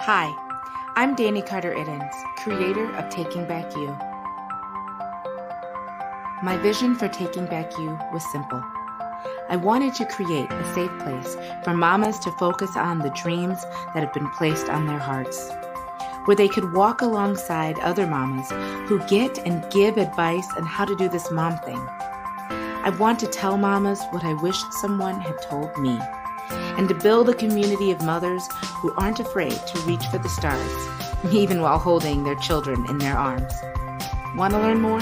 Hi, I'm Dani Carter-Iddens, creator of Taking Back You. My vision for Taking Back You was simple. I wanted to create a safe place for mamas to focus on the dreams that have been placed on their hearts, where they could walk alongside other mamas who get and give advice on how to do this mom thing. I want to tell mamas what I wish someone had told me, and to build a community of mothers who aren't afraid to reach for the stars, even while holding their children in their arms. Want to learn more?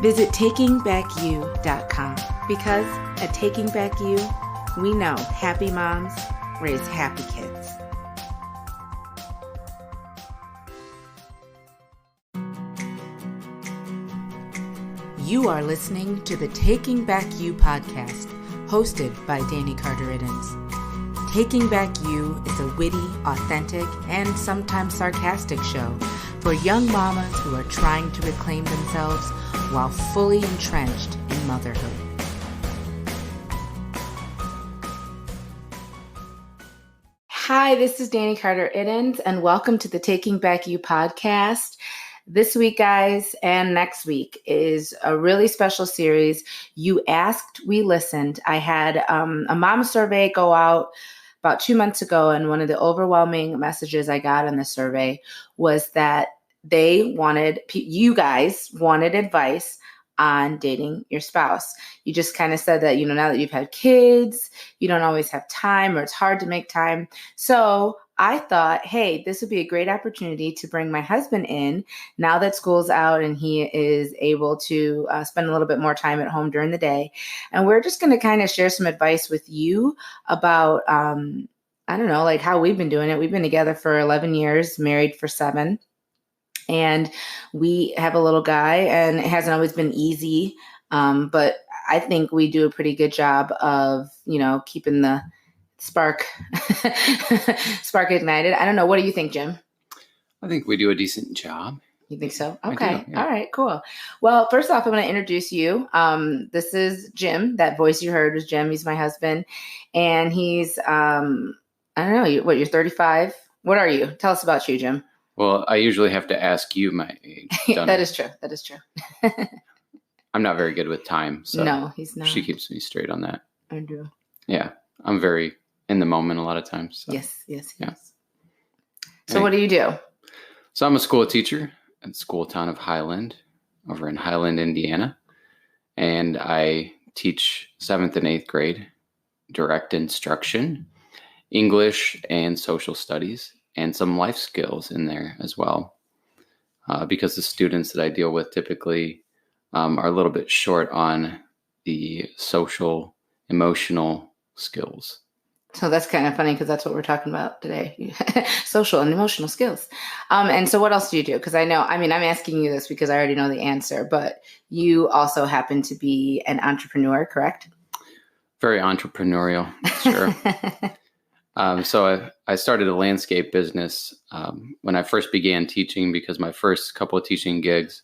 Visit takingbackyou.com, because at Taking Back You, we know happy moms raise happy kids. You are listening to the Taking Back You podcast, hosted by Dani Carter-Iddens. Taking Back You is a witty, authentic, and sometimes sarcastic show for young mamas who are trying to reclaim themselves while fully entrenched in motherhood. Hi, this is Dani Carter-Iddens, and welcome to the Taking Back You podcast. This week, guys, and next week is a really special series. You asked, we listened. I had a mom survey go out about 2 months ago, and one of the overwhelming messages I got in the survey was that you guys wanted advice on dating your spouse. You just kind of said that, now that you've had kids, you don't always have time, or it's hard to make time. So I thought, hey, this would be a great opportunity to bring my husband in now that school's out and he is able to spend a little bit more time at home during the day. And we're just going to kind of share some advice with you about, how we've been doing it. We've been together for 11 years, married for 7. And we have a little guy, and it hasn't always been easy. But I think we do a pretty good job of, keeping the spark ignited. I don't know. What do you think, Jim? I think we do a decent job. You think so? Okay. Yeah. All right, cool. Well, first off, I want to introduce you. This is Jim. That voice you heard was Jim. He's my husband. And he's, you're 35? What are you? Tell us about you, Jim. Well, I usually have to ask you my age. That is true. I'm not very good with time. So no, he's not. She keeps me straight on that. I do. Yeah. I'm very in the moment a lot of times. So. Yes. Yeah. So what do you do? So I'm a school teacher at the school town of Highland over in Highland, Indiana. And I teach 7th and 8th grade direct instruction, English and social studies, and some life skills in there as well. Because the students that I deal with typically are a little bit short on the social, emotional skills. So that's kind of funny because that's what we're talking about today. Social and emotional skills. And so what else do you do? Because I'm asking you this because I already know the answer, but you also happen to be an entrepreneur, correct? Very entrepreneurial, sure. So I started a landscape business when I first began teaching, because my first couple of teaching gigs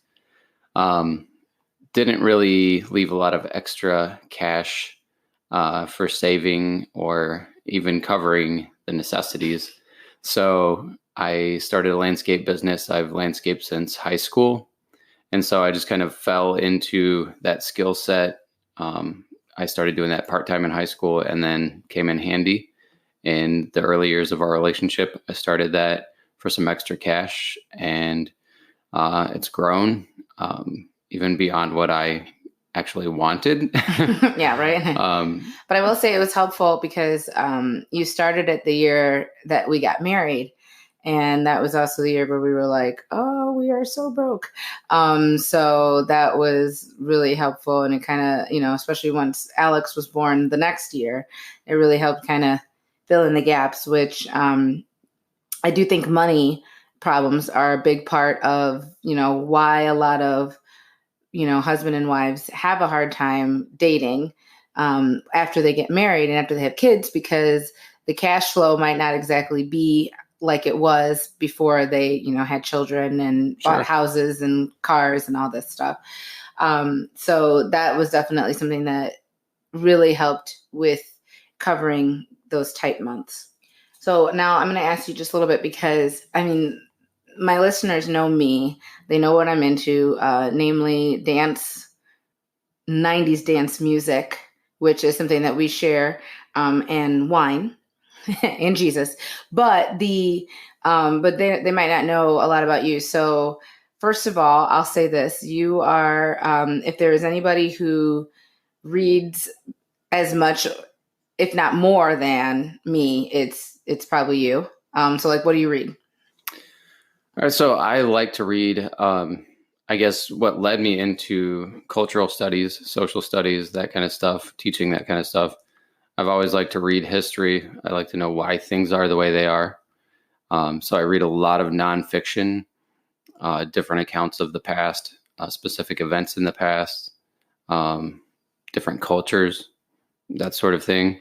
didn't really leave a lot of extra cash for saving or even covering the necessities. So I started a landscape business. I've landscaped since high school. And so I just kind of fell into that skill set. I started doing that part-time in high school and then came in handy in the early years of our relationship. I started that for some extra cash, and it's grown even beyond what I actually wanted. Yeah, right. But I will say it was helpful because you started it the year that we got married. And that was also the year where we were like, oh, we are so broke. So that was really helpful. And it kind of, especially once Alex was born the next year, it really helped kind of fill in the gaps, which I do think money problems are a big part of, why a lot of, husband and wives have a hard time dating after they get married and after they have kids, because the cash flow might not exactly be like it was before they, had children and bought houses and cars and all this stuff. So that was definitely something that really helped with covering those tight months. So now I'm going to ask you just a little bit because, I mean, my listeners know me. They know what I'm into, namely dance, 90s dance music, which is something that we share, and wine and Jesus. But but they might not know a lot about you. So first of all, I'll say this: you are, if there is anybody who reads as much, if not more than me, it's probably you. So like, what do you read? All right, so I like to read. I guess what led me into cultural studies, social studies, that kind of stuff, teaching that kind of stuff. I've always liked to read history. I like to know why things are the way they are. So I read a lot of nonfiction, different accounts of the past, specific events in the past, different cultures, that sort of thing.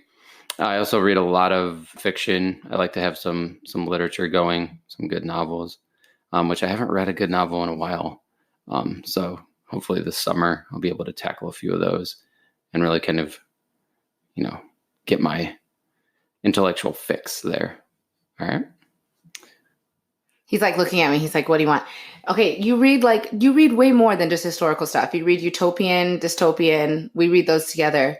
I also read a lot of fiction. I like to have some literature going, some good novels, which I haven't read a good novel in a while. So hopefully this summer I'll be able to tackle a few of those and really kind of, get my intellectual fix there. All right. He's like looking at me. He's like, what do you want? Okay, you read way more than just historical stuff. You read utopian, dystopian. We read those together.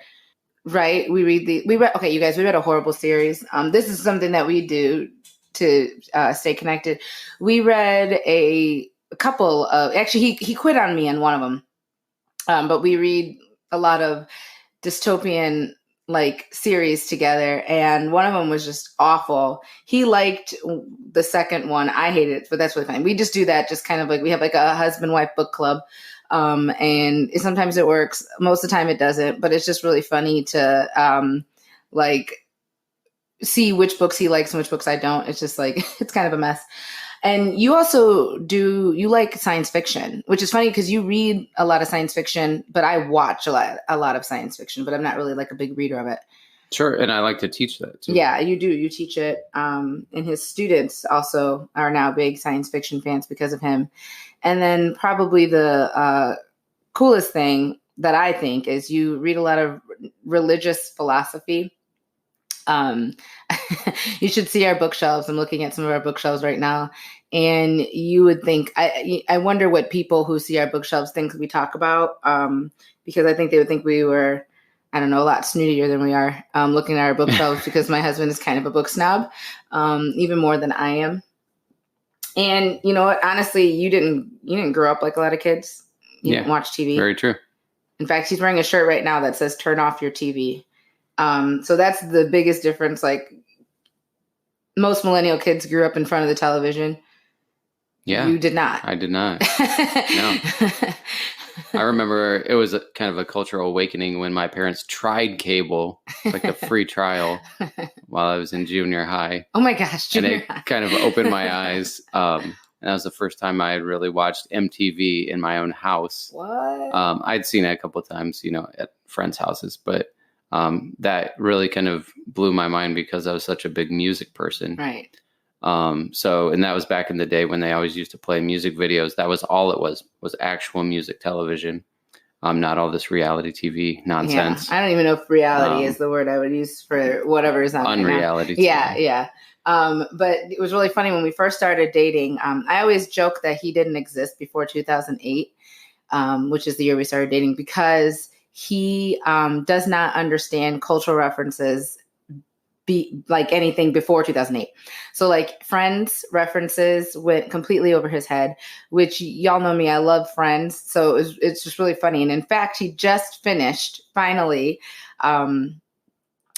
Right. Okay, you guys, we read a horrible series. This is something that we do to stay connected. We read a couple of, actually, he quit on me in one of them. But we read a lot of dystopian like series together, and one of them was just awful. He liked the second one. I hated it, but that's really fine. We just do that, just kind of like we have like a husband-wife book club. And sometimes it works. Most of the time it doesn't, but it's just really funny to like see which books he likes and which books I don't. It's just like, it's kind of a mess. And you like science fiction, which is funny because you read a lot of science fiction, but I watch a lot of science fiction, but I'm not really like a big reader of it. Sure. And I like to teach that too. Yeah, you do. You teach it. And his students also are now big science fiction fans because of him. And then probably the coolest thing that I think is you read a lot of religious philosophy. You should see our bookshelves. I'm looking at some of our bookshelves right now, and you would think, I wonder what people who see our bookshelves think we talk about, because I think they would think we were, I don't know, a lot snootier than we are, looking at our bookshelves because my husband is kind of a book snob, even more than I am. And you know what? Honestly, you didn't grow up like a lot of kids. You didn't watch TV. Very true. In fact, he's wearing a shirt right now that says "Turn off your TV." So that's the biggest difference. Like, most millennial kids grew up in front of the television. Yeah. You did not. I did not. No. I remember it was kind of a cultural awakening when my parents tried cable, like a free trial, while I was in junior high. Oh my gosh, junior high. And it kind of opened my eyes. And that was the first time I had really watched MTV in my own house. What? I'd seen it a couple of times, at friends' houses, but that really kind of blew my mind because I was such a big music person. Right. And that was back in the day when they always used to play music videos. That was all it was actual music television. Not all this reality TV nonsense. Yeah. I don't even know if reality is the word I would use for whatever is on unreality. Yeah. But it was really funny when we first started dating. I always joke that he didn't exist before 2008, which is the year we started dating, because he does not understand cultural references be like anything before 2008. So like Friends references went completely over his head, which y'all know me. I love Friends. So it's just really funny. And in fact, he just finished finally.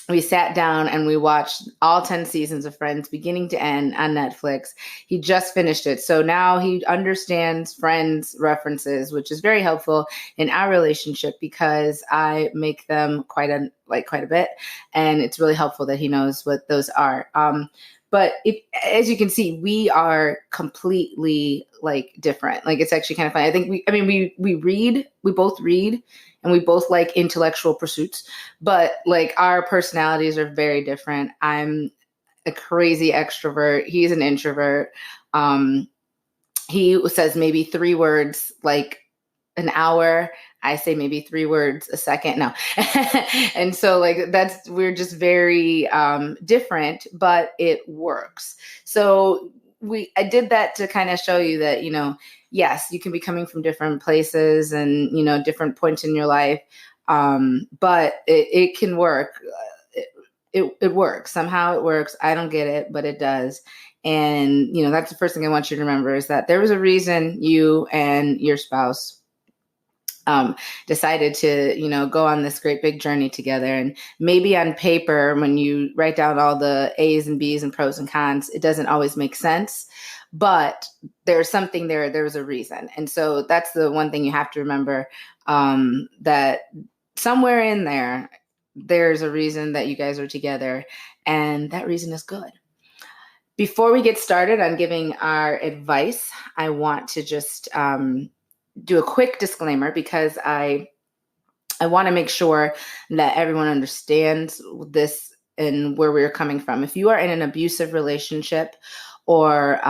We sat down and we watched all 10 seasons of Friends beginning to end on Netflix. He just finished it. So now he understands Friends references, which is very helpful in our relationship because I make them quite a bit. And it's really helpful that he knows what those are. But as you can see, we are completely like different. Like, it's actually kind of funny. I think we both read, and we both like intellectual pursuits, but like our personalities are very different. I'm a crazy extrovert. He's an introvert. He says maybe 3 words like an hour. I say maybe 3 words a second. No. And so like we're just very different, but it works. So I did that to kind of show you that, yes, you can be coming from different places and, different points in your life. But it can work. It works. Somehow it works. I don't get it, but it does. And, that's the first thing I want you to remember is that there was a reason you and your spouse decided to, go on this great big journey together. And maybe on paper, when you write down all the A's and B's and pros and cons, it doesn't always make sense, but there's something there. There was a reason. And so that's the one thing you have to remember, that somewhere in there's a reason that you guys are together, and that reason is good. Before we get started on giving our advice, I want to just do a quick disclaimer because I want to make sure that everyone understands this and where we're coming from. If you are in an abusive relationship, or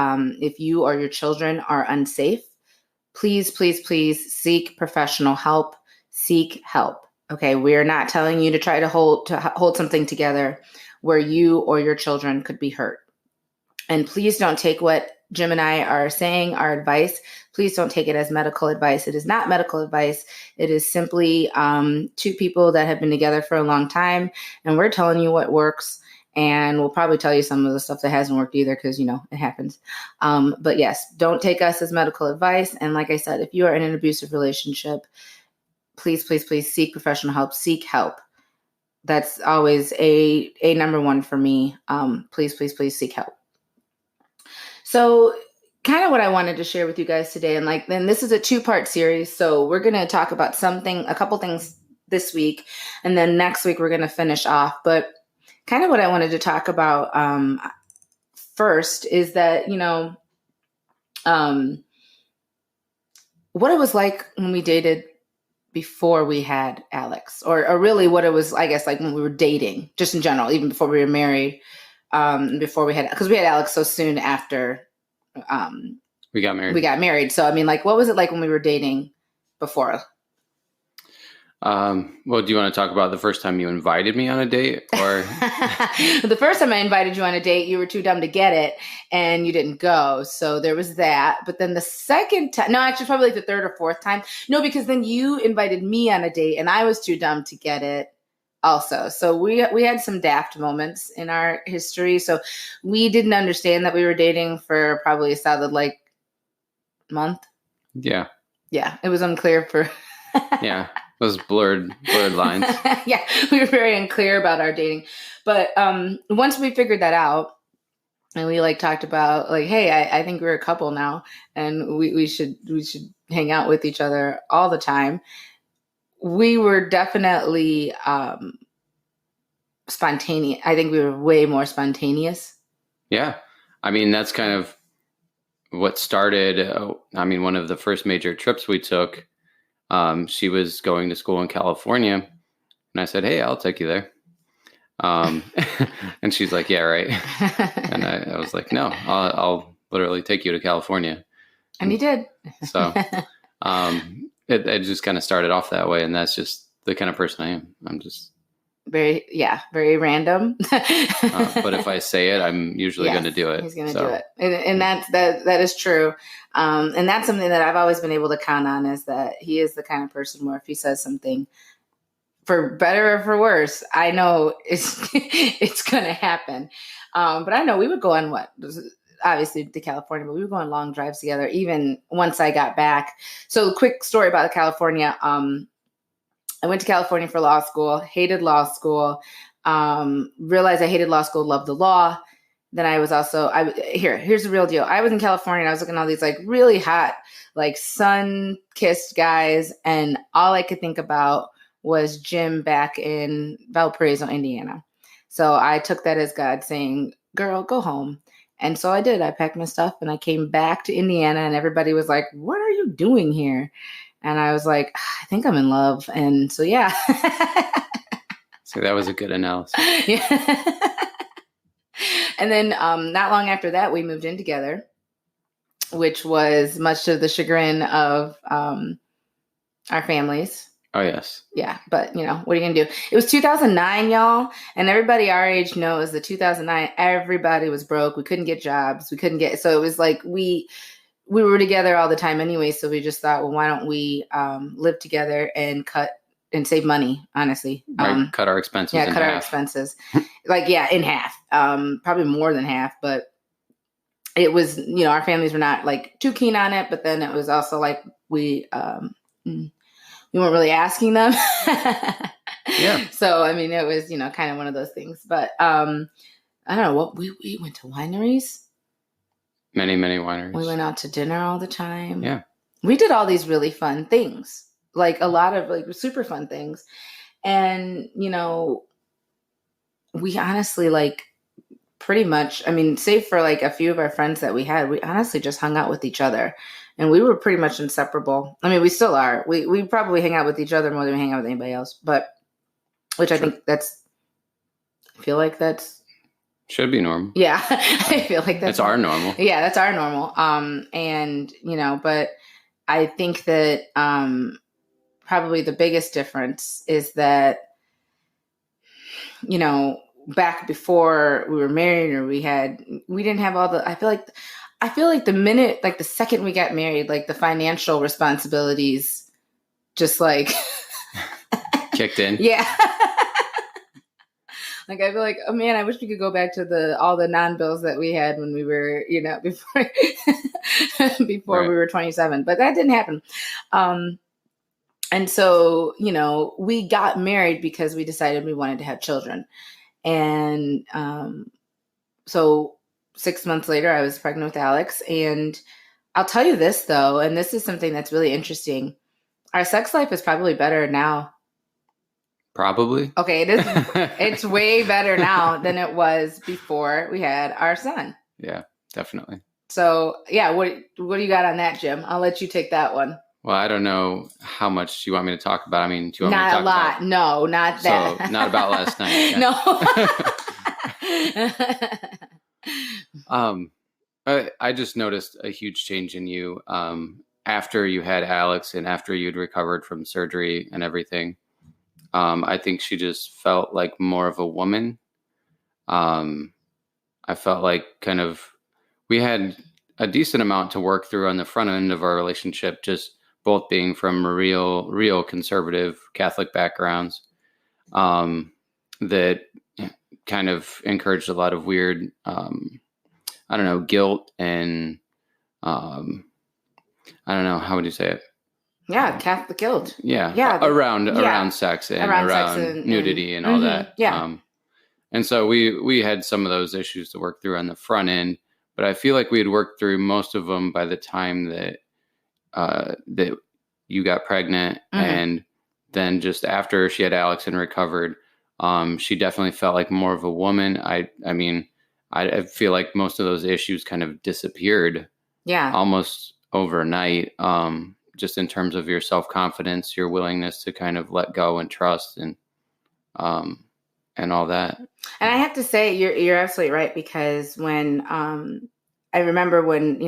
if you or your children are unsafe, please, please, please seek professional help. Seek help. Okay, we're not telling you to try to hold something together where you or your children could be hurt. And please don't take what Jim and I are saying, our advice. Please don't take it as medical advice. It is not medical advice. It is simply 2 people that have been together for a long time, and we're telling you what works. And we'll probably tell you some of the stuff that hasn't worked either because, it happens. But yes, don't take us as medical advice. And like I said, if you are in an abusive relationship, please, please, please seek professional help. Seek help. That's always a number one for me. Please, please, please seek help. So kind of what I wanted to share with you guys today, and then this is a 2-part series. So we're going to talk about a couple things this week, and then next week we're going to finish off. But kind of what I wanted to talk about first is that, what it was like when we dated before we had Alex, or really what it was, I guess, like when we were dating, just in general, even before we were married, because we had Alex so soon after we got married. So, I mean, what was it like when we were dating before? Well, do you want to talk about the first time you invited me on a date, or the first time I invited you on a date, you were too dumb to get it and you didn't go. So there was that. But then the second time, no, actually probably the 3rd or 4th time. No, because then you invited me on a date and I was too dumb to get it also. So we had some daft moments in our history. So we didn't understand that we were dating for probably a solid month. Yeah. Yeah. It was unclear for yeah. Those blurred lines. Yeah, we were very unclear about our dating. But once we figured that out, and we talked about hey, I think we're a couple now, and we should hang out with each other all the time. We were definitely spontaneous. I think we were way more spontaneous. Yeah, I mean that's kind of what started. One of the first major trips we took. She was going to school in California, and I said, "Hey, I'll take you there." And she's like, "Yeah, right." And I was like, "No, I'll literally take you to California." And he did. So it just kind of started off that way, and that's just the kind of person I am. I'm just very random. But if I say it, I'm usually going to do it. He's going to do it, and that is true. And that's something that I've always been able to count on, is that he is the kind of person where if he says something, for better or for worse, I know it's going to happen. But I know we would go on obviously to California, but we would go on long drives together, even once I got back. So quick story about California. I went to California for law school, hated law school, realized I hated law school, loved the law. Then I was also, here's the real deal. I was in California and I was looking at all these really hot, sun-kissed guys. And all I could think about was Jim back in Valparaiso, Indiana. So I took that as God saying, girl, go home. And so I did. I packed my stuff and I came back to Indiana, and everybody was like, what are you doing here? And I was like, I think I'm in love. And so, yeah. So that was a good analysis. Yeah. And then not long after that, we moved in together, which was much to the chagrin of our families. Oh, yes. Yeah, but what are you going to do? It was 2009, y'all, and everybody our age knows that 2009, everybody was broke. We couldn't get jobs. So it was like we were together all the time anyway, so we just thought, well, why don't we live together and save money, honestly. Right, cut our expenses in half. Our expenses. In half. Probably more than half, but it was, our families were not like too keen on it, but then it was also like we weren't really asking them. Yeah. So, I mean, it was, kind of one of those things. But I don't know what we went to wineries. Many, many wineries. We went out to dinner all the time. Yeah. We did all these really fun things, like a lot of like super fun things. And, we honestly like pretty much, I mean, save for like a few of our friends that we had, we honestly just hung out with each other. And we were pretty much inseparable. I mean, we still are. We probably hang out with each other more than we hang out with anybody else. But, which I think I feel like that's. Should be normal. Yeah. I feel like that's our normal. Yeah, that's our normal. And, but I think that probably the biggest difference is that, back before we were married or we didn't have all the, I feel like the minute, like the second we got married, like the financial responsibilities just like kicked in. Yeah. Like, I feel like, oh man, I wish we could go back to all the non-bills that we had when we were, before we were 27, but that didn't happen. And so, we got married because we decided we wanted to have children. And so 6 months later, I was pregnant with Alex. And I'll tell you this, though, and this is something that's really interesting. Our sex life is probably better now. Probably. Okay, it is. It's way better now than it was before we had our son. Yeah, definitely. So, yeah, what do you got on that, Jim? I'll let you take that one. Well, I don't know how much you want me to talk about. I mean, do you want me to talk about? Not a lot. No, not that. So, not about last night. No. I just noticed a huge change in you after you had Alex and after you'd recovered from surgery and everything. I think she just felt like more of a woman. I felt like we had a decent amount to work through on the front end of our relationship, just both being from real conservative Catholic backgrounds, that kind of encouraged a lot of weird, guilt and, I don't know, how would you say it? Yeah, Catholic guilt. Yeah. Around sex and around nudity and all that. Yeah. And so we had some of those issues to work through on the front end, but I feel like we had worked through most of them by the time that you got pregnant. Mm-hmm. And then just after she had Alex and recovered, she definitely felt like more of a woman. I mean, I feel like most of those issues kind of disappeared. Yeah. Almost overnight. Just in terms of your self-confidence, your willingness to kind of let go and trust and all that. And I have to say, you're absolutely right, because when I remember when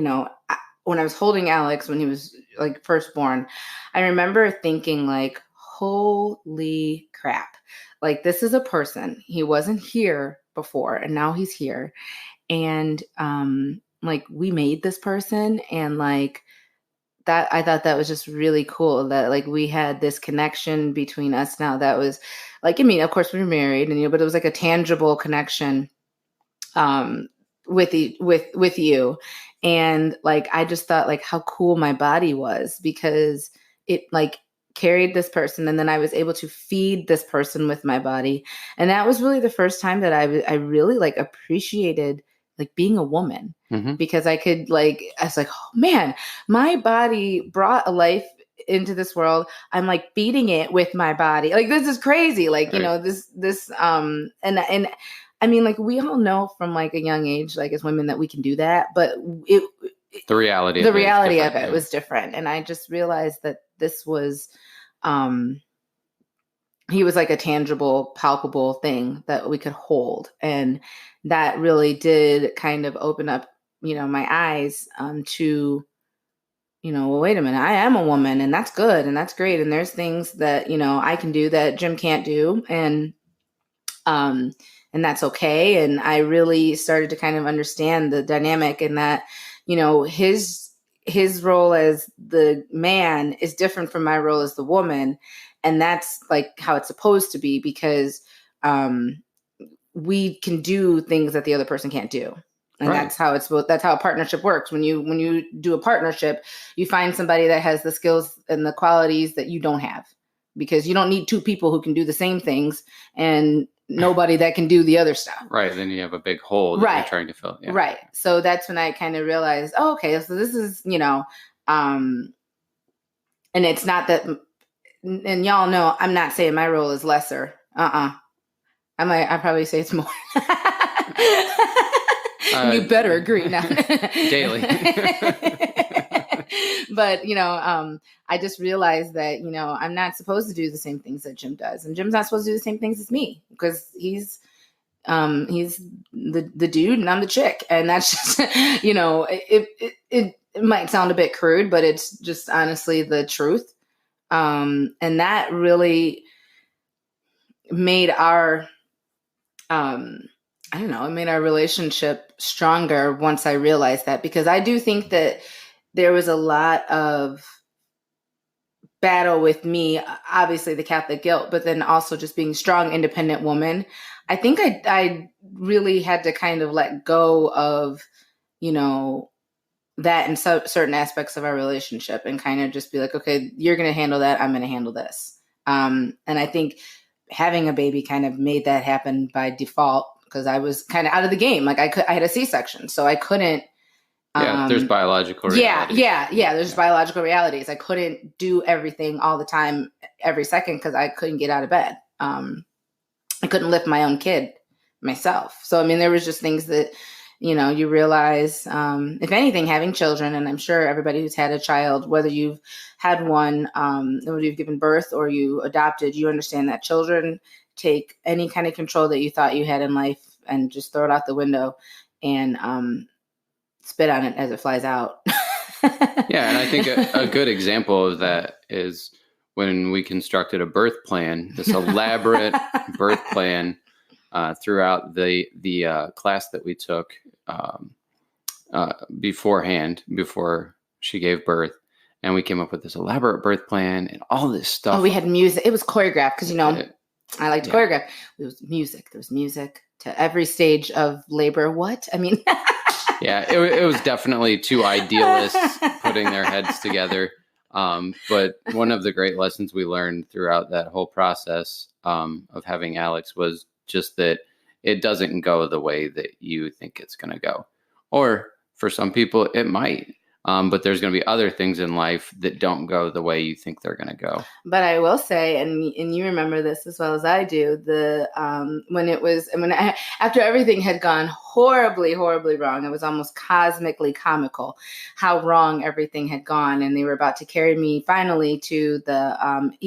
I was holding Alex when he was like first born, I remember thinking like, holy crap, like this is a person. He wasn't here before and now he's here. And like we made this person, and like that, I thought that was just really cool that like we had this connection between us now that was like, I mean, of course we were married and, but it was like a tangible connection with you. And like, I just thought like how cool my body was, because it like carried this person. And then I was able to feed this person with my body. And that was really the first time that I really like appreciated like being a woman. Mm-hmm. Because I was like, oh man, my body brought a life into this world. I'm like feeding it with my body. Like, this is crazy. Like, right. This, and I mean, like we all know from like a young age, like as women, that we can do that, but the reality of it was different. And I just realized that this was, he was like a tangible, palpable thing that we could hold. And that really did kind of open up, my eyes to well, wait a minute, I am a woman, and that's good and that's great. And there's things that, I can do that Jim can't do. And that's okay. And I really started to kind of understand the dynamic, and that, his role as the man is different from my role as the woman. And that's like how it's supposed to be, because we can do things that the other person can't do. And Right. that's how a partnership works. When you do a partnership, you find somebody that has the skills and the qualities that you don't have, because you don't need two people who can do the same things and nobody that can do the other stuff. Right. Then you have a big hole that you're trying to fill. Yeah. Right. So that's when I kind of realized, oh, okay, so this is, and it's not that, and y'all know, I'm not saying my role is lesser. I probably say it's more. You better agree now. Daily. But, I just realized that, I'm not supposed to do the same things that Jim does. And Jim's not supposed to do the same things as me, because he's the dude and I'm the chick. And that's just, it might sound a bit crude, but it's just honestly the truth. And that really made our, it made our relationship stronger once I realized that, because I do think that there was a lot of battle with me, obviously the Catholic guilt, but then also just being strong, independent woman. I think I really had to kind of let go of, that in certain aspects of our relationship, and kind of just be like, okay, you're going to handle that. I'm going to handle this. And I think having a baby kind of made that happen by default, because I was kind of out of the game. Like I had a C-section, so I couldn't. There's biological realities. There's biological realities. I couldn't do everything all the time, every second, because I couldn't get out of bed. I couldn't lift my own kid myself. So, I mean, there was just things that, you realize, if anything, having children, and I'm sure everybody who's had a child, whether you've had one, whether you've given birth or you adopted, you understand that children take any kind of control that you thought you had in life and just throw it out the window and spit on it as it flies out. Yeah, and I think a good example of that is when we constructed a birth plan, this elaborate birth plan throughout the class that we took beforehand, before she gave birth. And we came up with this elaborate birth plan and all this stuff. Oh, we had music. It was choreographed, because, I like to choreograph. It was music. There was music to every stage of labor. What? I mean... Yeah, it was definitely two idealists putting their heads together. But one of the great lessons we learned throughout that whole process of having Alex was just that it doesn't go the way that you think it's going to go. Or for some people, it might. But there's going to be other things in life that don't go the way you think they're going to go. But I will say, and you remember this as well as I do, after everything had gone horribly, horribly wrong, it was almost cosmically comical how wrong everything had gone. And they were about to carry me finally to the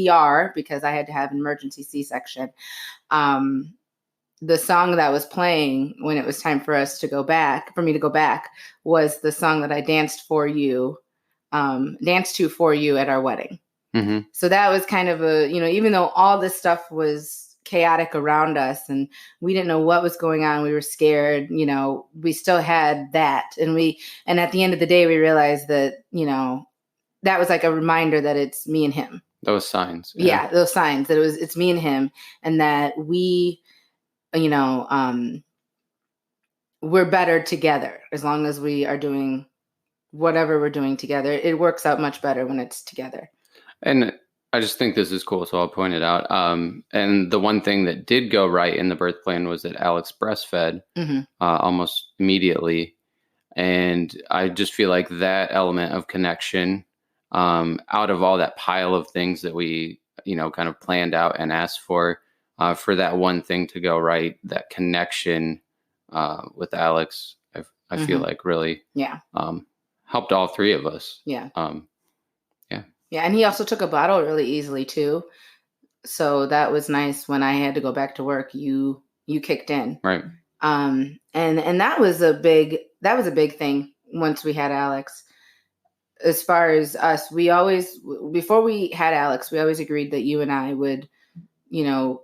ER, because I had to have an emergency C-section. The song that was playing when it was time for me to go back, was the song that I danced to for you at our wedding. Mm-hmm. So that was kind of even though all this stuff was chaotic around us and we didn't know what was going on, we were scared, we still had that. And at the end of the day, we realized that, that was like a reminder that it's me and him. Those signs. Yeah, those signs that it's me and him, and that we, we're better together as long as we are doing whatever we're doing together. It works out much better when it's together. And I just think this is cool, so I'll point it out. And the one thing that did go right in the birth plan was that Alex breastfed almost immediately. And I just feel like that element of connection, out of all that pile of things that we, kind of planned out and asked for that one thing to go right, that connection with Alex, I feel like really helped all three of us. Yeah. Yeah. And he also took a bottle really easily too. So that was nice. When I had to go back to work, you kicked in. Right. And that was a big thing once we had Alex. as far as us, we always, before we had Alex, we always agreed that you and I would, you know,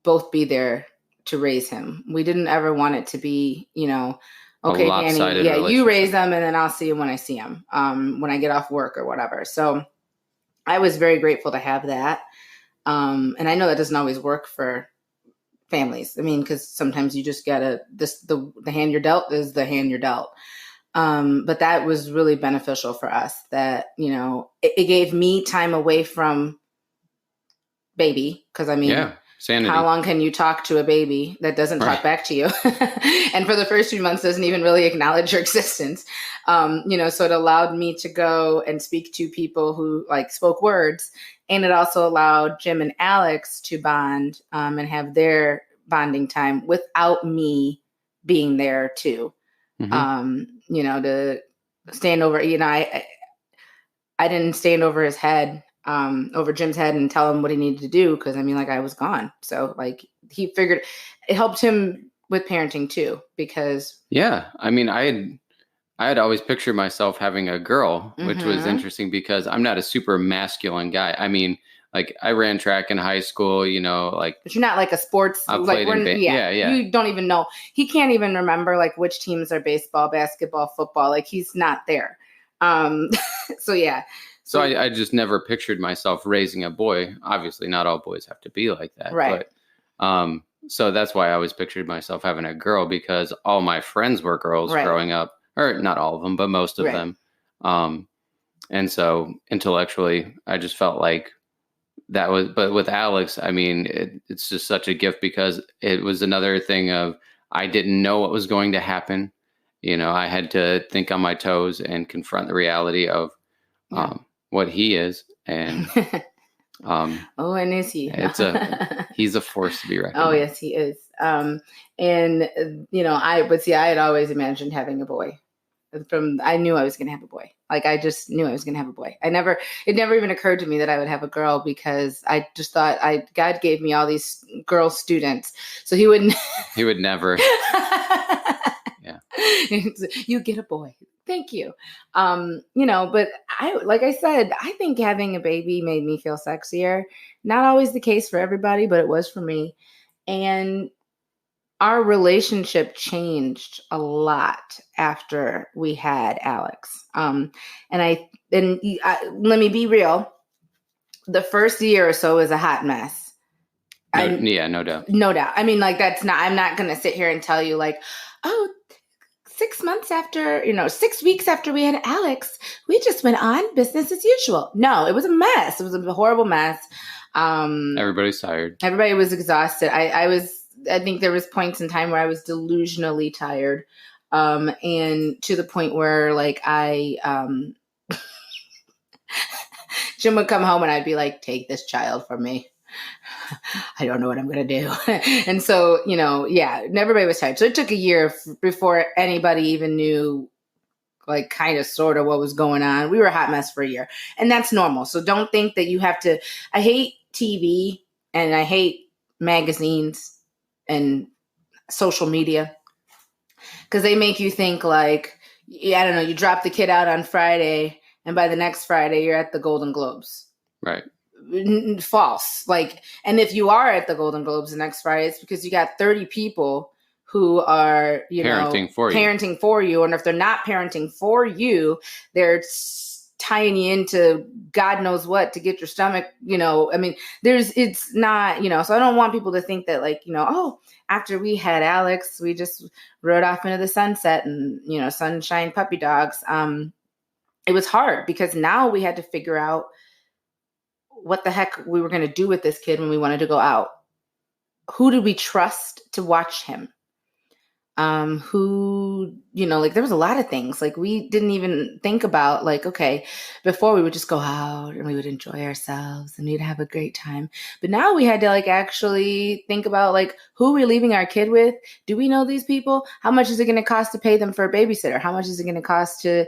both be there to raise him. We didn't ever want it to be, you know, okay, Dani, yeah, you raise them and then I'll see him when I see him, when I get off work or whatever. So I was very grateful to have that. And I know that doesn't always work for families. I mean, because sometimes you just gotta, the hand you're dealt is the hand you're dealt. But that was really beneficial for us, that, you know, it gave me time away from baby. Cause I mean, yeah. Sanity. How long can you talk to a baby that doesn't talk back to you? And for the first few months doesn't even really acknowledge your existence. You know, so it allowed me to go and speak to people who like spoke words. And it also allowed Jim and Alex to bond, and have their bonding time without me being there too. Mm-hmm. You know, to stand over, you know, I didn't stand over his head, over Jim's head and tell him what he needed to do. Cause I mean, like, I was gone. So like, he figured it helped him with parenting too, because. Yeah. I mean, I had always pictured myself having a girl, which was interesting because I'm not a super masculine guy. I mean, like, I ran track in high school, you know, like. But you're not like a sports, like, yeah. You don't even know. He can't even remember like which teams are baseball, basketball, football. Like, he's not there. So yeah. So I just never pictured myself raising a boy. Obviously, not all boys have to be like that. Right. But, so that's why I always pictured myself having a girl, because all my friends were girls growing up, or not all of them, but most of them. And so intellectually, I just felt like that was, but with Alex, I mean, it's just such a gift, because it was another thing of, I didn't know what was going to happen. You know, I had to think on my toes and confront the reality of, what he is, and oh, and is he? He's a force to be reckoned with. Oh, yes, he is. And you know, I had always imagined having a boy. I knew I was going to have a boy. Like, I just knew I was going to have a boy. It never even occurred to me that I would have a girl, because I just thought God gave me all these girl students, so he would never. Yeah. You get a boy. Thank you. You know, but like I said, I think having a baby made me feel sexier. Not always the case for everybody, but it was for me. And our relationship changed a lot after we had Alex. And let me be real. The first year or so was a hot mess. No doubt. No doubt. I mean, like, I'm not going to sit here and tell you like, oh, 6 months after, 6 weeks after we had Alex, we just went on business as usual. No, it was a mess. It was a horrible mess. Everybody's tired. Everybody was exhausted. I think there was points in time where I was delusionally tired. And to the point where like Jim would come home and I'd be like, take this child from me. I don't know what I'm going to do. And so, everybody was tired. So it took a year before anybody even knew, like, kind of sort of what was going on. We were a hot mess for a year, and that's normal. So don't think that you have to. I hate TV and I hate magazines and social media, because they make you think like, I don't know, you drop the kid out on Friday and by the next Friday you're at the Golden Globes. Right. False. Like, and if you are at the Golden Globes the next Friday, it's because you got 30 people who are, parenting for you. And if they're not parenting for you, they're tying you into God knows what to get your stomach, I mean, it's not, so I don't want people to think that like, oh, after we had Alex, we just rode off into the sunset and, sunshine puppy dogs. It was hard because now we had to figure out what the heck we were going to do with this kid when we wanted to go out. Who did we trust to watch him? There was a lot of things like we didn't even think about, like, okay, before we would just go out and we would enjoy ourselves and we'd have a great time. But now we had to like actually think about like, who we're leaving our kid with. Do we know these people? How much is it going to cost to pay them for a babysitter? How much is it going to cost to,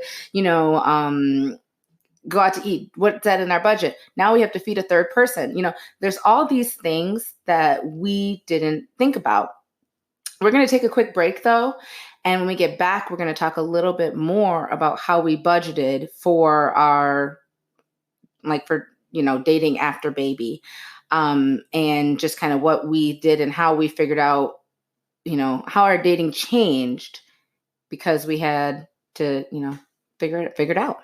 go out to eat? What's that in our budget? Now we have to feed a third person. There's all these things that we didn't think about. We're going to take a quick break though. And when we get back, we're going to talk a little bit more about how we budgeted for our, dating after baby, and just kind of what we did and how we figured out, how our dating changed because we had to, figure it out.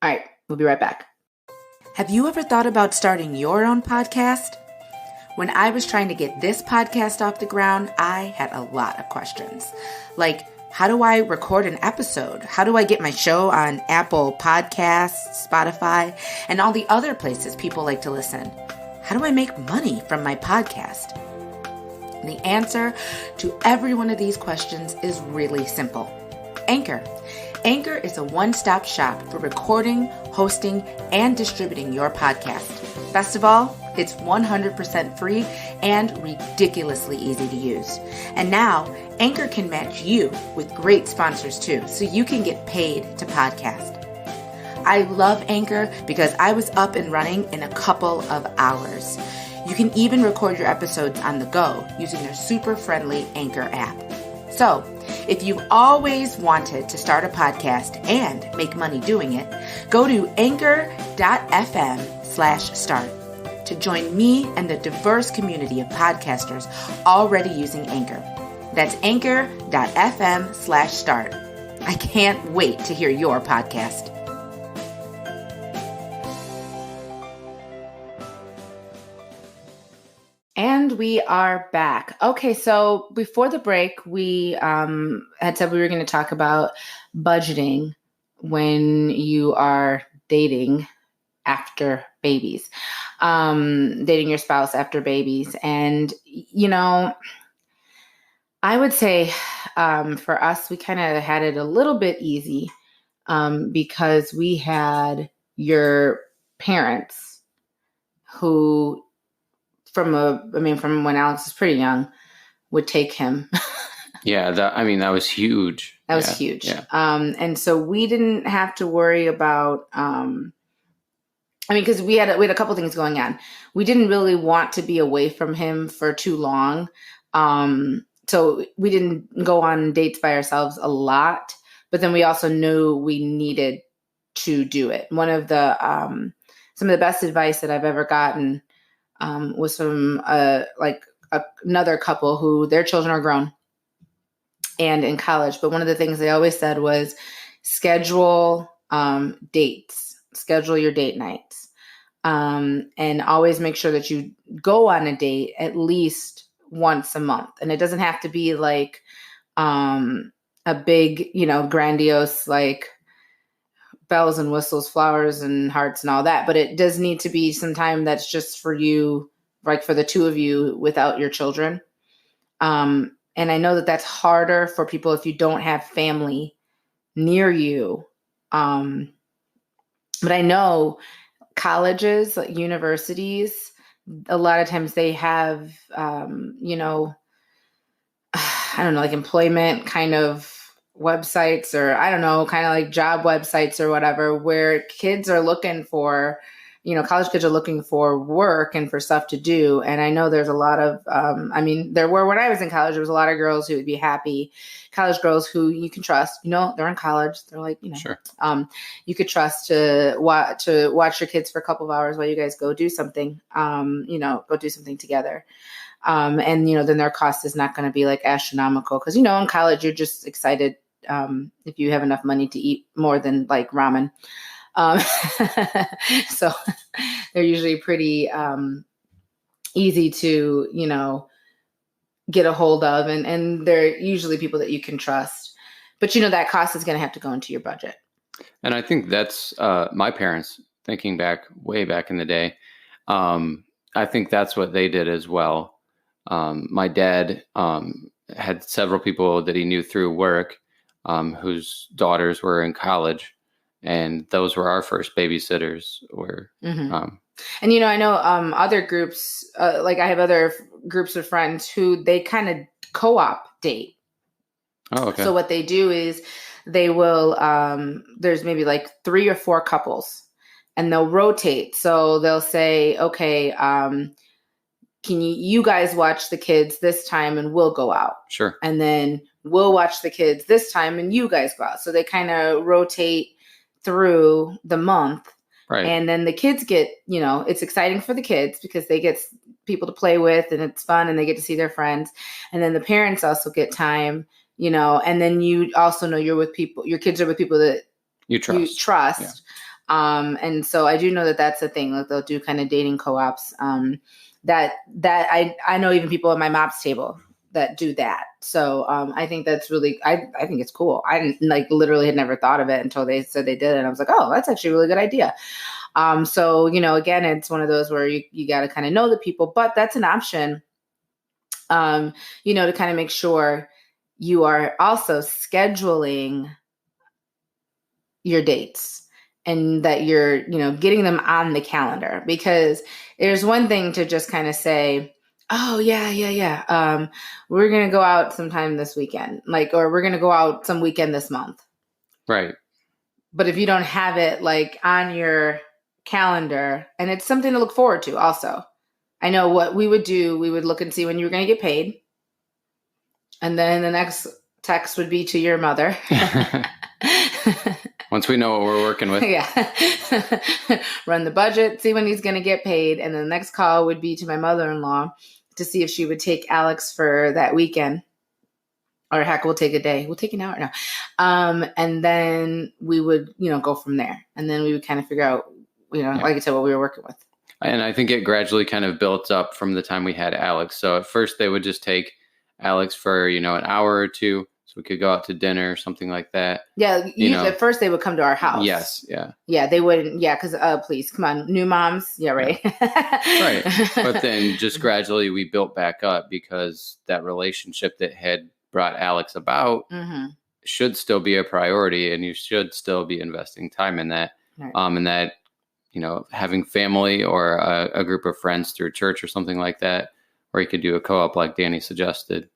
All right, we'll be right back. Have you ever thought about starting your own podcast? When I was trying to get this podcast off the ground, I had a lot of questions. Like, how do I record an episode? How do I get my show on Apple Podcasts, Spotify, and all the other places people like to listen? How do I make money from my podcast? The answer to every one of these questions is really simple. Anchor. Anchor is a one-stop shop for recording, hosting, and distributing your podcast. Best of all, it's 100% free and ridiculously easy to use. And now, Anchor can match you with great sponsors too, so you can get paid to podcast. I love Anchor because I was up and running in a couple of hours. You can even record your episodes on the go using their super friendly Anchor app. So, if you've always wanted to start a podcast and make money doing it, go to anchor.fm/start to join me and the diverse community of podcasters already using Anchor. That's anchor.fm/start. I can't wait to hear your podcast. And we are back. Okay, so before the break, we had said we were going to talk about budgeting when you are dating after babies, dating your spouse after babies. And, I would say for us, we kind of had it a little bit easy because we had your parents who from when Alex was pretty young, would take him. Yeah, that was huge. That was huge. Yeah. And so we didn't have to worry about, because we had a couple things going on. We didn't really want to be away from him for too long. So we didn't go on dates by ourselves a lot, but then we also knew we needed to do it. One of the, some of the best advice that I've ever gotten was from another couple who their children are grown and in college. But one of the things they always said was schedule dates, schedule your date nights, and always make sure that you go on a date at least once a month. And it doesn't have to be like a big, grandiose, like bells and whistles, flowers and hearts and all that. But it does need to be some time that's just for you, like for the two of you without your children. And I know that that's harder for people if you don't have family near you. But I know colleges, universities, a lot of times they have, I don't know, like employment kind of websites, or I don't know, kind of like job websites or whatever, where kids are looking for, college kids are looking for work and for stuff to do. And I know there's a lot of, there were, when I was in college, there was a lot of girls who would be happy, college girls who you can trust, they're in college. They're like, Sure. You could trust to watch your kids for a couple of hours while you guys go do something, go do something together. And, then their cost is not going to be like astronomical because, in college, you're just excited if you have enough money to eat more than like ramen. So they're usually pretty easy to, get a hold of. And they're usually people that you can trust. But, that cost is going to have to go into your budget. And I think that's my parents, thinking back, way back in the day. I think that's what they did as well. My dad had several people that he knew through work whose daughters were in college, and those were our first babysitters. And I know other groups, like I have other groups of friends who they kind of co-op date. Oh, okay. So what they do is they will, there's maybe like 3 or 4 couples, and they'll rotate. So they'll say, okay, can you guys watch the kids this time and we'll go out. Sure. And then we'll watch the kids this time and you guys go out. So they kind of rotate through the month. Right. And then the kids get, it's exciting for the kids because they get people to play with and it's fun and they get to see their friends. And then the parents also get time, and then you also know your kids are with people that you trust. Yeah. And so I do know that that's a thing. Like they'll do kind of dating co-ops. That I know even people at my MOPS table that do that. So I think that's really, I think it's cool. I literally had never thought of it until they said they did it. And I was like, oh, that's actually a really good idea. So, again, it's one of those where you got to kind of know the people, but that's an option, to kind of make sure you are also scheduling your dates and that you're, getting them on the calendar, because there's one thing to just kind of say, oh yeah. We're going to go out sometime this weekend, or we're going to go out some weekend this month. Right. But if you don't have it on your calendar, and it's something to look forward to also. I know what we would do. We would look and see when you were going to get paid. And then the next text would be to your mother. Once we know what we're working with. Yeah. Run the budget, see when he's going to get paid. And then the next call would be to my mother-in-law to see if she would take Alex for that weekend. Or heck, we'll take a day. We'll take an hour now. And then we would, go from there. And then we would kind of figure out, like I said, what we were working with. And I think it gradually kind of built up from the time we had Alex. So at first they would just take Alex for, an hour or two. So we could go out to dinner or something like that. Yeah. Usually at first they would come to our house. Yes. Yeah. Yeah. They wouldn't. Yeah. Because please, come on. New moms. Yeah. Right. Yeah. Right. But then just gradually we built back up because that relationship that had brought Alex about should still be a priority, and you should still be investing time in that. Right. And that, having family or a group of friends through church or something like that, or you could do a co-op like Dani suggested,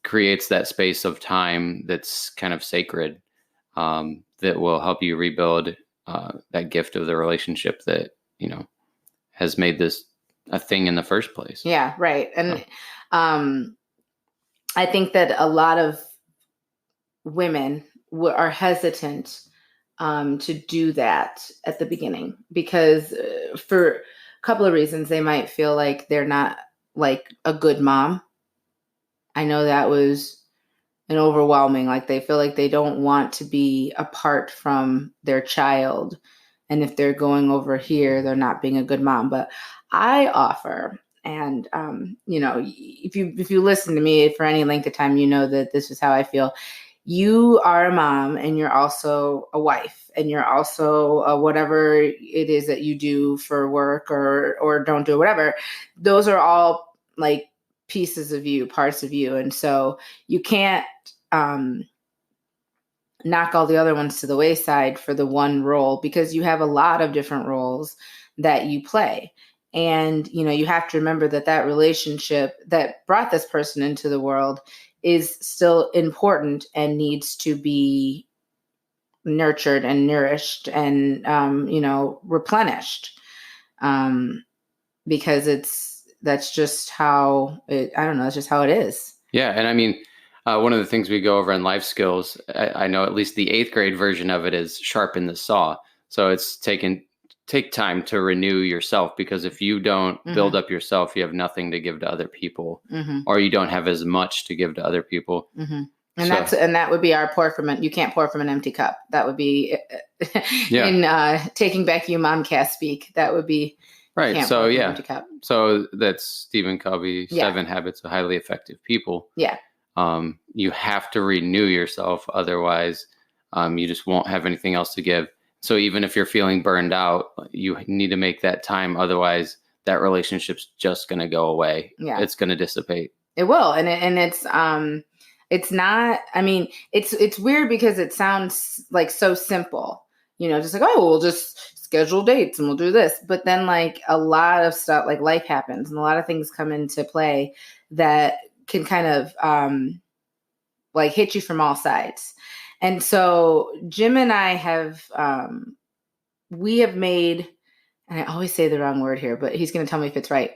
creates that space of time that's kind of sacred, that will help you rebuild that gift of the relationship that, has made this a thing in the first place. Yeah, right. And I think that a lot of women are hesitant to do that at the beginning because for a couple of reasons. They might feel like they're not a good mom. I know that was an overwhelming, they feel like they don't want to be apart from their child. And if they're going over here, they're not being a good mom. But I offer, and, if you listen to me for any length of time, you know that this is how I feel. You are a mom and you're also a wife and you're also whatever it is that you do for work or don't do, whatever. Those are all pieces of you, parts of you. And so you can't knock all the other ones to the wayside for the one role, because you have a lot of different roles that you play. And, you have to remember that relationship that brought this person into the world is still important and needs to be nurtured and nourished and, replenished. Because that's just how it's just how it is. Yeah. And I mean, one of the things we go over in life skills, I know at least the 8th grade version of it is sharpen the saw. So it's take time to renew yourself, because if you don't build up yourself, you have nothing to give to other people, or you don't have as much to give to other people. And that would be our pour from it. You can't pour from an empty cup. That would be in Taking Back You Momcast speak. That would be right. So yeah. So that's Stephen Covey, 7 Habits of Highly Effective People. Yeah. You have to renew yourself. Otherwise, you just won't have anything else to give. So even if you're feeling burned out, you need to make that time. Otherwise, that relationship's just going to go away. Yeah. It's going to dissipate. It will. And it's not, I mean, it's weird because it sounds so simple, just we'll just schedule dates and we'll do this. But then a lot of stuff, life happens and a lot of things come into play that can kind of hit you from all sides. And so Jim and I have, we have made, and I always say the wrong word here, but he's going to tell me if it's right.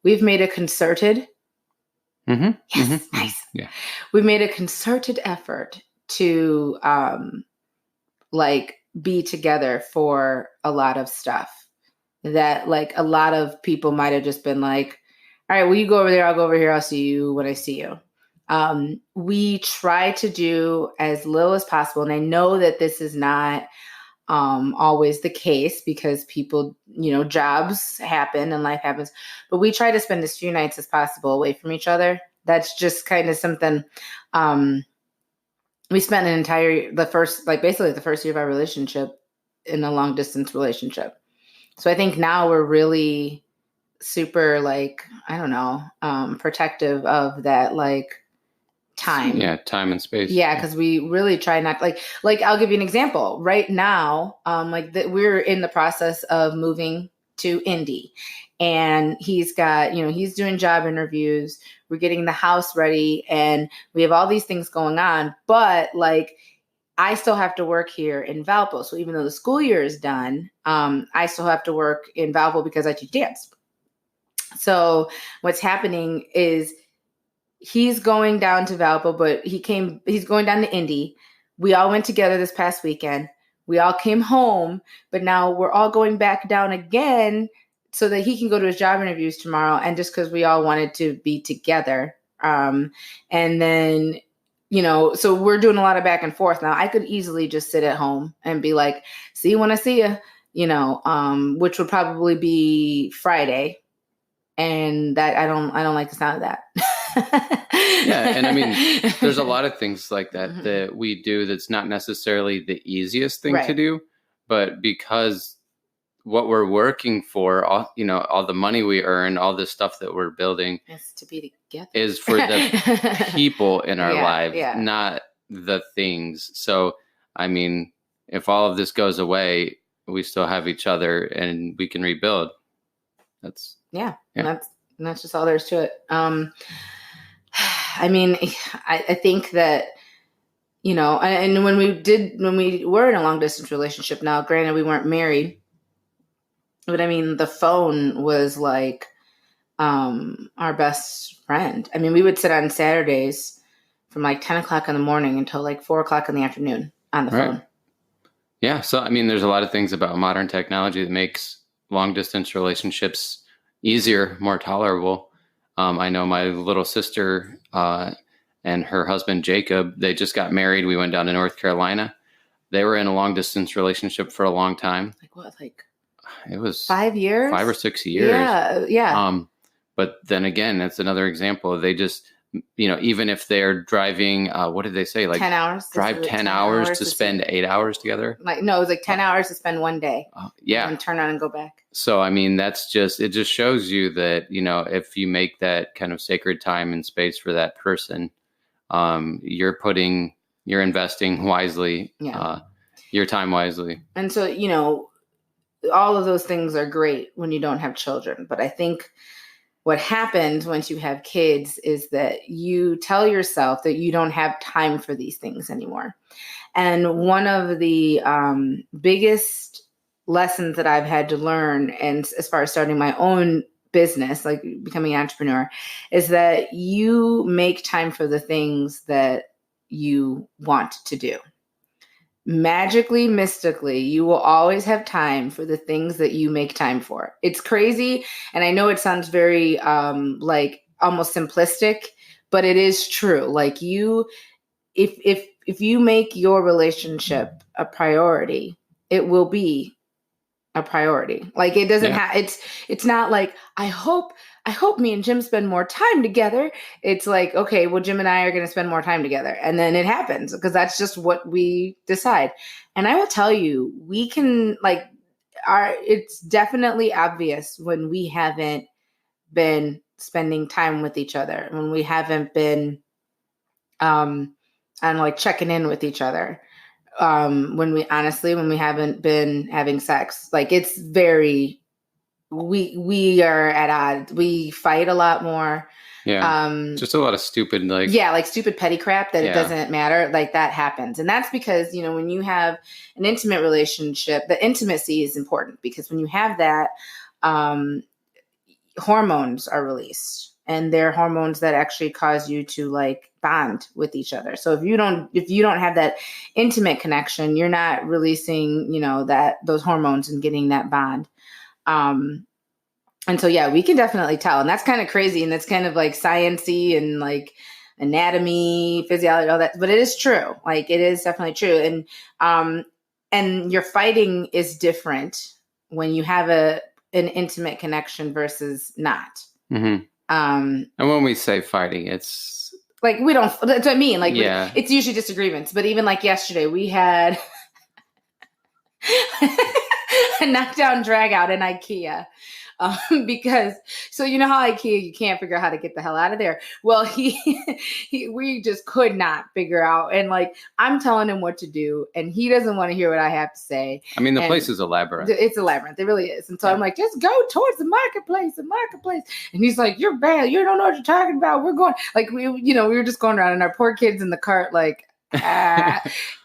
We've made a concerted Mm-hmm. Yes, Mm-hmm. nice. Yeah. We made a concerted effort to like be together for a lot of stuff that like a lot of people might have just been like, all right, well, you go over there, I'll go over here, I'll see you when I see you. We try to do as little as possible. And I know that this is not always the case because people, jobs happen and life happens, but we try to spend as few nights as possible away from each other. That's just kind of something, we spent basically the first year of our relationship in a long distance relationship. So I think now we're really super I don't know, protective of that time. Yeah, time and space. Yeah, because we really try not I'll give you an example. Right now, we're in the process of moving to Indy, and he's got he's doing job interviews. We're getting the house ready, and we have all these things going on. But I still have to work here in Valpo. So even though the school year is done, I still have to work in Valpo because I teach dance. So what's happening is he's going down to Valpo, but he's going down to Indy. We all went together this past weekend. We all came home, but now we're all going back down again so that he can go to his job interviews tomorrow. And just because we all wanted to be together. And then, so we're doing a lot of back and forth. Now I could easily just sit at home and be like, see you when I see you, which would probably be Friday. And that I don't like the sound of that. Yeah, and I mean, there's a lot of things like that that we do that's not necessarily the easiest thing to do, but because what we're working for, all the money we earn, all the stuff that we're building is to be together, is for the people in our lives, not the things. So, I mean, if all of this goes away, we still have each other and we can rebuild. That's that's just all there is to it. I mean, I think that, and when we were in a long distance relationship, now granted we weren't married, but I mean, the phone was our best friend. I mean, we would sit on Saturdays from 10 o'clock in the morning until 4 o'clock in the afternoon on the phone. Yeah. So, I mean, there's a lot of things about modern technology that makes long distance relationships easier, more tolerable. I know my little sister and her husband, Jacob, they just got married. We went down to North Carolina. They were in a long distance relationship for a long time. It was 5 years, 5 or 6 years. Yeah. But then again, that's another example. They just, even if they're driving, what did they say? 10 hours. Drive 10 hours to spend 8 hours together? No, it was 10 hours to spend one day. Yeah. And turn on and go back. So, I mean, it just shows you that, if you make that kind of sacred time and space for that person, you're investing wisely, your time wisely. And so, all of those things are great when you don't have children. But I think what happens once you have kids is that you tell yourself that you don't have time for these things anymore. And one of the biggest lessons that I've had to learn, and as far as starting my own business, becoming an entrepreneur, is that you make time for the things that you want to do. Magically, mystically, you will always have time for the things that you make time for. It's crazy. And I know it sounds very almost simplistic, but it is true. If you make your relationship a priority, it will be a priority. It doesn't have, it's not I hope me and Jim spend more time together. It's okay, well, Jim and I are going to spend more time together. And then it happens because that's just what we decide. And I will tell you, we can it's definitely obvious when we haven't been spending time with each other, when we haven't been, and checking in with each other. When we haven't been having sex, it's very, we are at odds. We fight a lot more. Yeah. Just a lot of stupid, stupid petty crap that it doesn't matter. That happens. And that's because, when you have an intimate relationship, the intimacy is important because when you have that, hormones are released. and they're hormones that actually cause you to like bond with each other. So if you don't have that intimate connection, you're not releasing, those hormones and getting that bond. And so, yeah, we can definitely tell. And that's kind of crazy. And that's kind of like science-y and like anatomy, physiology, all that. But it is true. Like, it is definitely true. And your fighting is different when you have an intimate connection versus not. Mm-hmm. And when we say fighting, it's like, we don't, that's what I mean. Like, yeah. It's usually disagreements. But even like yesterday, we had a knockdown drag out in IKEA. Because, so you know how IKEA, you can't figure out how to get the hell out of there. Well, we just could not figure out. And like, I'm telling him what to do and he doesn't want to hear what I have to say. I mean, the place is a labyrinth. It's a labyrinth. It really is. And so I'm like, just go towards the marketplace. And he's like, you're bad. You don't know what you're talking about. We're going, like, we were just going around and our poor kids in the cart, like,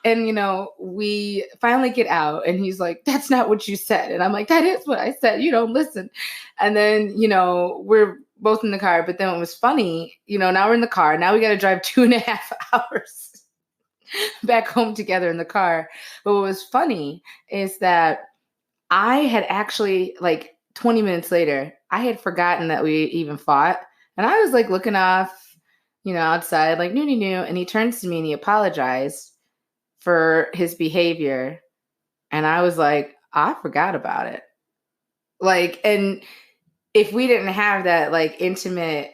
and we finally get out and he's like, that's not what you said. And I'm like, that is what I said. You don't listen. And then we're both in the car, but then it was funny, now we're in the car, now we got to drive 2.5 hours back home together in the car. But what was funny is that I had actually, like, 20 minutes later, I had forgotten that we even fought, and I was like looking off outside, like, new. And he turns to me and he apologized for his behavior. And I was like, I forgot about it. Like, and if we didn't have that, like, intimate,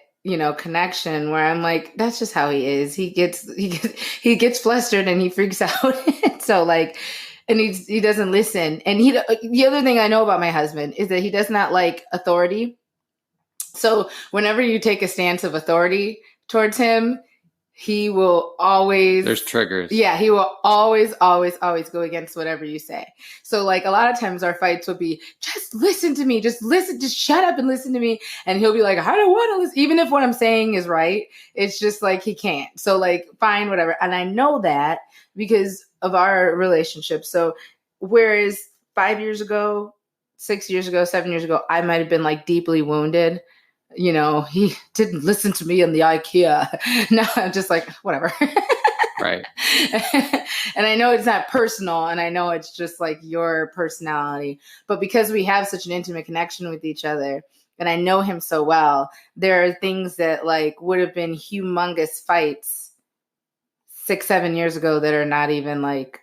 connection where I'm like, that's just how he is. He gets flustered and he freaks out. So, like, and he doesn't listen. And the other thing I know about my husband is that he does not like authority. So whenever you take a stance of authority towards him, he will always... There's triggers. Yeah, he will always go against whatever you say. So, like, a lot of times our fights will be, just listen to me. Just listen. Just shut up and listen to me. And he'll be like, I don't want to listen. Even if what I'm saying is right, it's just like he can't. So, like, fine, whatever. And I know that because of our relationship. So, whereas 5 years ago, 6 years ago, 7 years ago, I might have been, like, deeply wounded. He didn't listen to me in the IKEA. Now I'm just like, whatever. Right. And I know it's not personal and I know it's just like your personality, but because we have such an intimate connection with each other and I know him so well, there are things that like would have been humongous fights 6-7 years ago that are not even like,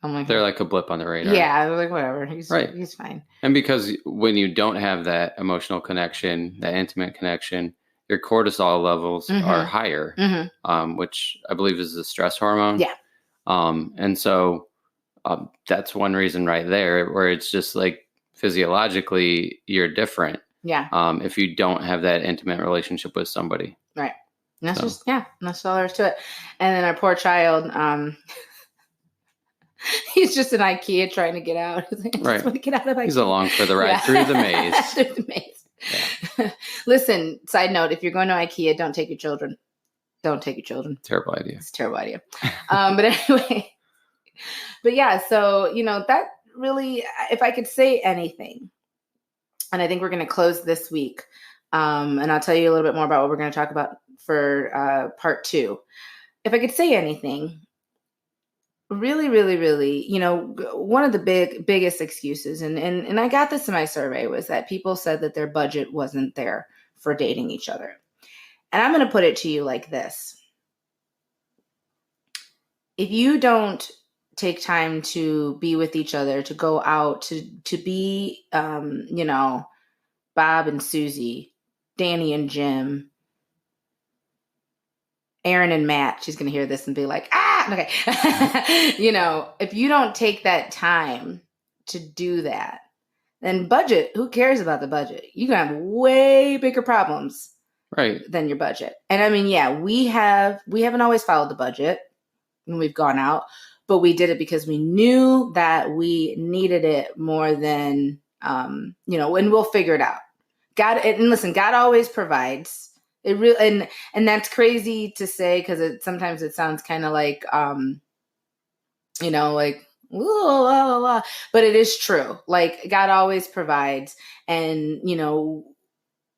oh my God. They're like a blip on the radar. Yeah, I was like, whatever. He's fine. And because when you don't have that emotional connection, that intimate connection, your cortisol levels are higher, which I believe is the stress hormone. Yeah. And so that's one reason right there where it's just like physiologically you're different. Yeah. If you don't have that intimate relationship with somebody. Right. And that's that's all there is to it. And then our poor child, he's just in IKEA trying to get out. He's like, I just want to get out of IKEA. He's along for the ride through the maze. Through the maze. Yeah. Listen, side note, if you're going to IKEA, don't take your children. Don't take your children. Terrible idea. It's a terrible idea. But anyway, but yeah, so, that really, if I could say anything, and I think we're going to close this week, and I'll tell you a little bit more about what we're going to talk about for part 2. If I could say anything, really, really, really, one of the biggest excuses, and I got this in my survey, was that people said that their budget wasn't there for dating each other. And I'm going to put it to you like this. If you don't take time to be with each other, to go out, to be, Bob and Susie, Danny and Jim, Aaron and Matt, she's going to hear this and be like, okay. If you don't take that time to do that, then budget, who cares about the budget? You're going to have way bigger problems than your budget. And I mean, yeah, we haven't always followed the budget when we've gone out, but we did it because we knew that we needed it more than, and we'll figure it out. God always provides. It really, and that's crazy to say because sometimes it sounds kind of like, like, la, la, la. But it is true. Like, God always provides, and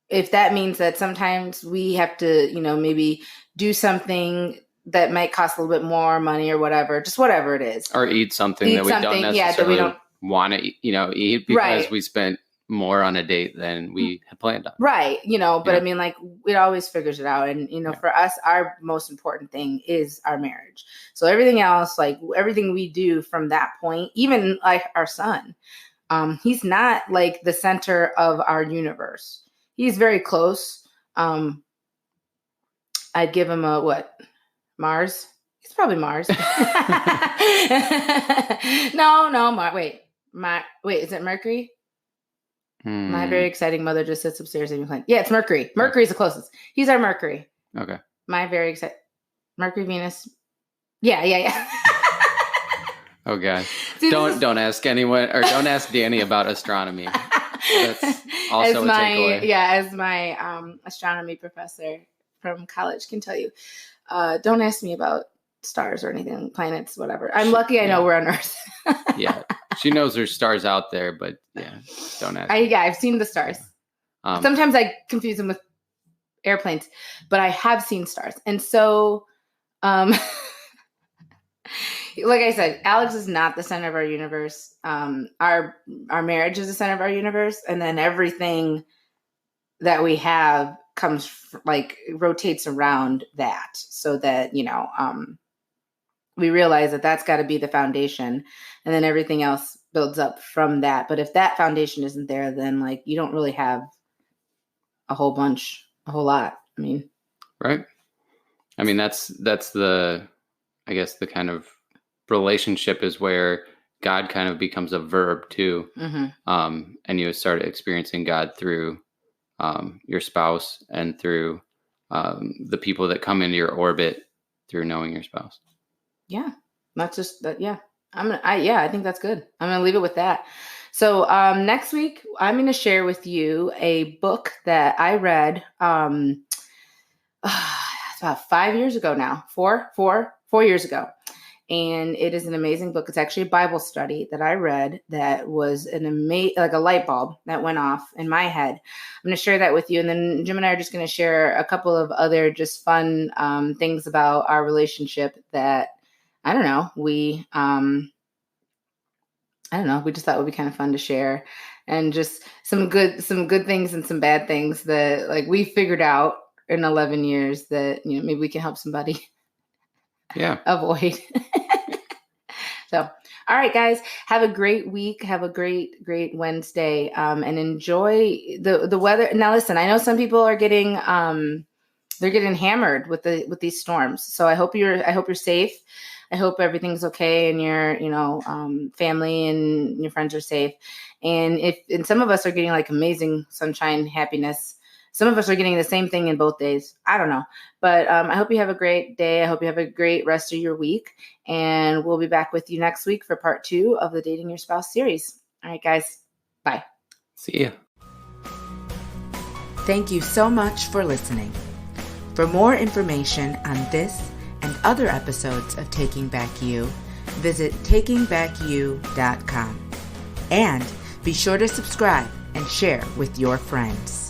if that means that sometimes we have to, maybe do something that might cost a little bit more money or whatever, just whatever it is. Or eat something that we don't necessarily want to eat because we spent more on a date than we had planned on. Right. But I mean, like, it always figures it out. And, for us, our most important thing is our marriage. So everything else, like everything we do from that point, even like our son, he's not like the center of our universe. He's very close. I'd give him Mars? He's probably Mars. No, wait, is it Mercury? My very exciting mother just sits upstairs and playing. Yeah, it's Mercury. Mercury's the closest. He's our Mercury. Okay. My very exciting Mercury, Venus. Yeah. Oh God! Don't ask anyone, or don't ask Dani about astronomy. That's also a takeaway. Yeah, as my astronomy professor from college can tell you, don't ask me about stars or anything, planets, whatever. I'm lucky I know we're on Earth. Yeah, she knows there's stars out there, but don't ask. I've seen the stars. Sometimes I confuse them with airplanes, but I have seen stars, and so. Like I said, Alex is not the center of our universe. Our marriage is the center of our universe. And then everything that we have rotates around that, so that, we realize that that's got to be the foundation, and then everything else builds up from that. But if that foundation isn't there, then like you don't really have a whole lot. I mean, right. I mean, that's the, I guess, the kind of relationship is where God kind of becomes a verb too. Mm-hmm. And you start experiencing God through your spouse and through the people that come into your orbit through knowing your spouse. Yeah. Not just that. Yeah. I think that's good. I'm going to leave it with that. So next week, I'm going to share with you a book that I read about 5 years ago now, 4 years ago. And it is an amazing book. It's actually a Bible study that I read that was like a light bulb that went off in my head. I'm going to share that with you. And then Jim and I are just going to share a couple of other just fun things about our relationship that, I don't know, we just thought would be kind of fun to share. And just some good things and some bad things that like we figured out in 11 years that, maybe we can help somebody avoid. So, all right, guys, have a great week. Have a great Wednesday, and enjoy the weather. Now, listen, I know some people are getting they're getting hammered with these storms. So I hope you're safe. I hope everything's okay and your family and your friends are safe. And some of us are getting like amazing sunshine, happiness. Some of us are getting the same thing in both days. I don't know. But I hope you have a great day. I hope you have a great rest of your week. And we'll be back with you next week for part 2 of the Dating Your Spouse series. All right, guys. Bye. See ya. Thank you so much for listening. For more information on this and other episodes of Taking Back You, visit takingbackyou.com. And be sure to subscribe and share with your friends.